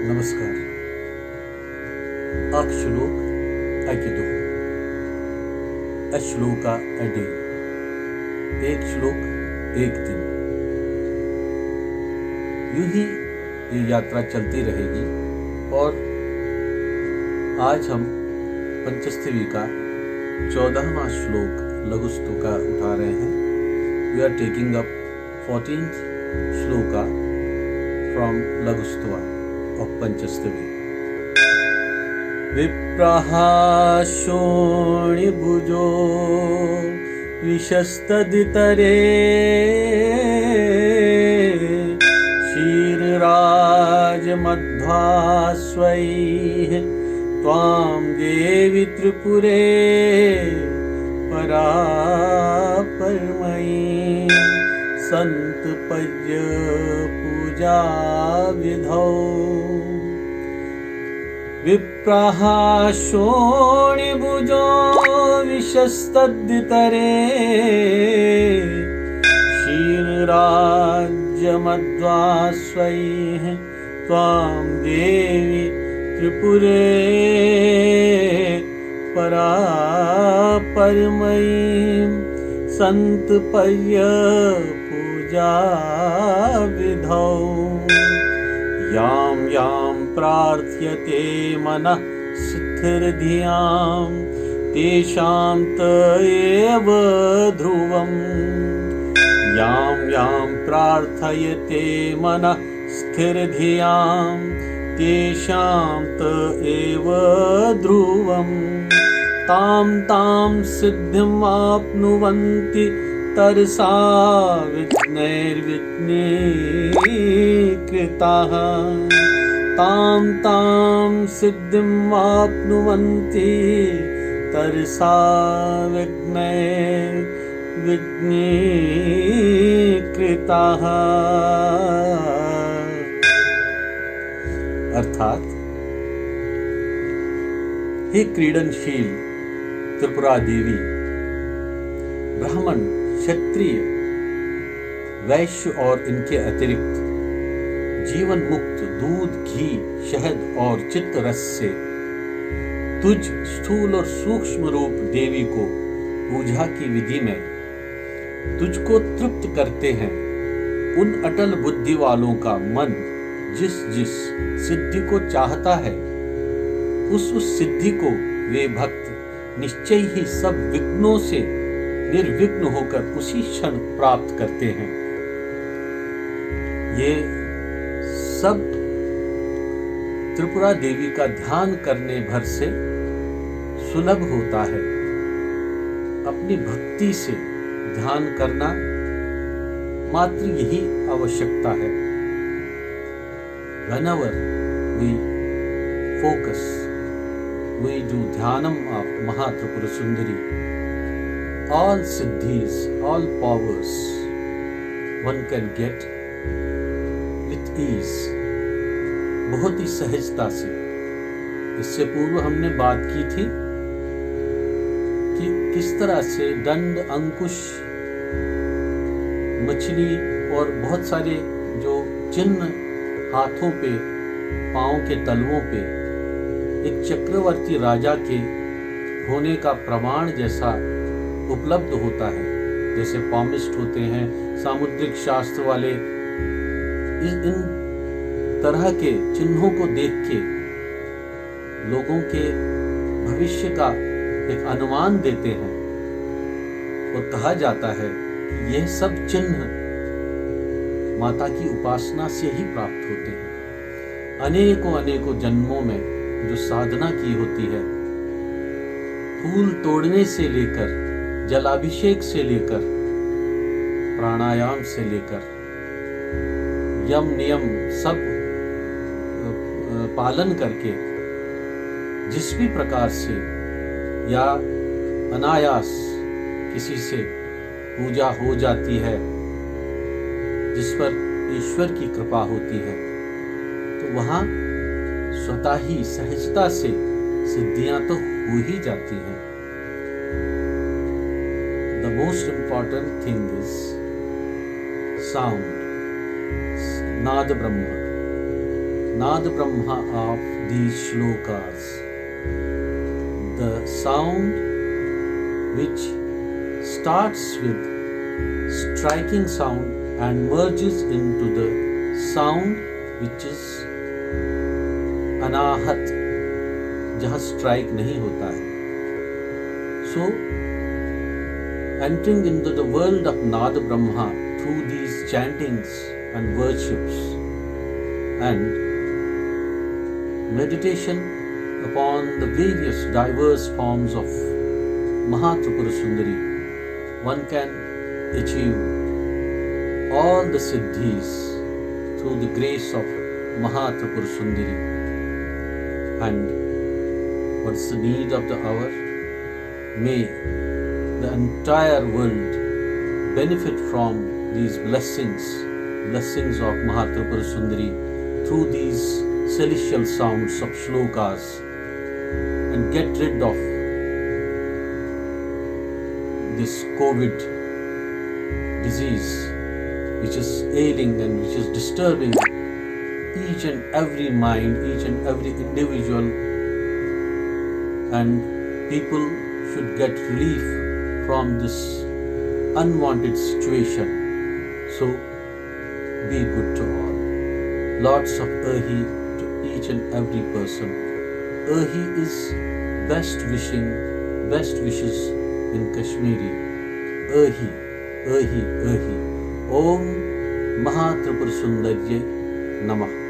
नमस्कार। अश्लोक अकिदो अश्लोका अडे, एक श्लोक एक दिन। यूं ही ये यात्रा चलती रहेगी और आज हम पंचस्तवी का 14वां श्लोक लघुस्तुका उठा रहे हैं। We are taking up 14th shloka from Laghustuti of Panchastavi. विप्रहाशोणिभुजो विशस्तदितरे क्षीरराजमध्वास्वैः त्वां देवि त्रिपुरे परापरमयी सन्तपय्य पूजा विधौ। विप्रहाशोणिभुजो विशस्तदितरे क्षीरराज्यमध्वास्वैः त्वां देवि त्रिपुरे परापरमयीं सन्तपय्य पूजा विधौ। यां यां प्रार्थ्यते मनः स्थिरधियां तेषां त एव ध्रुवम्। यां यां प्रार्थयते मनः स्थिरधियां तेषां त एव ध्रुवम्। तां तां सिद्धिमाप्नुवन्ति तरसा विघ्नैर्विघ्नीकृताः। तां तां सिद्धिमाप्नुवन्ति तरसा विघ्नैर्विघ्नीकृताः। अर्थात, हे क्रीडनशील त्रिपुरा देवी, ब्राह्मण, क्षत्रिय, वैश्य और इनके अतिरिक्त जीवन मुक्त दूध, घी, शहद और चित्त रस से तुझ स्थूल और सूक्ष्म रूप देवी को पूजा की विधि में तुझको तृप्त करते हैं। उन अटल बुद्धि वालों का मन जिस जिस सिद्धि को चाहता है उस सिद्धि को वे भक्त निश्चय ही सब विघ्नों से निर्विघ्न होकर उसी क्षण प्राप्त करते हैं। ये सब त्रिपुरा देवी का ध्यान करने भर से सुलभ होता है। अपनी भक्ति से ध्यान करना मात्र यही आवश्यकता है। Whenever we focus, we do dhyanam of Mahatripura Sundari, all siddhis, all powers one can get with ease, बहुत ही सहजता से। इससे पूर्व हमने बात की थी कि किस तरह से दंड, अंकुश, मछली और बहुत सारे जो चिन्ह हाथों पे, पांव के तलवों पे एक चक्रवर्ती राजा के होने का प्रमाण जैसा उपलब्ध होता है। जैसे पामिस्ट होते हैं, सामुद्रिक शास्त्र वाले इन तरह के चिन्हों को देख के लोगों के भविष्य का एक अनुमान देते हैं और कहा जाता है कि यह सब चिन्ह माता की उपासना से ही प्राप्त होते हैं। अनेकों अनेकों जन्मों में जो साधना की होती है, फूल तोड़ने से लेकर, जलाभिषेक से लेकर, प्राणायाम से लेकर, यम नियम सब पालन करके जिस भी प्रकार से या अनायास किसी से पूजा हो जाती है, जिस पर ईश्वर की कृपा होती है, तो वहाँ स्वतः ही सहजता से सिद्धियां तो हो ही जाती हैं। The most important thing is sound, नाद ब्रह्म, Nada Brahma of these shlokas, the sound which starts with striking sound and merges into the sound which is अनाहत, जहाँ स्ट्राइक नहीं होता है. So, entering into the world of Nada Brahma through these chantings and worships and meditation upon the various diverse forms of Mahatripura Sundari, one can achieve all the siddhis through the grace of Mahatripura Sundari. And what's the need of the hour? May the entire world benefit from these blessings of Mahatripura Sundari through these celestial sounds of shlokas, and get rid of this COVID disease which is ailing and which is disturbing each and every mind, each and every individual, and people should get relief from this unwanted situation. So be good to all. Lots of Ahi to each and every person. Ahi is best wishes in Kashmiri. Ahi, Ahi, Ahi. Om Mahatripura Sundarye Namah.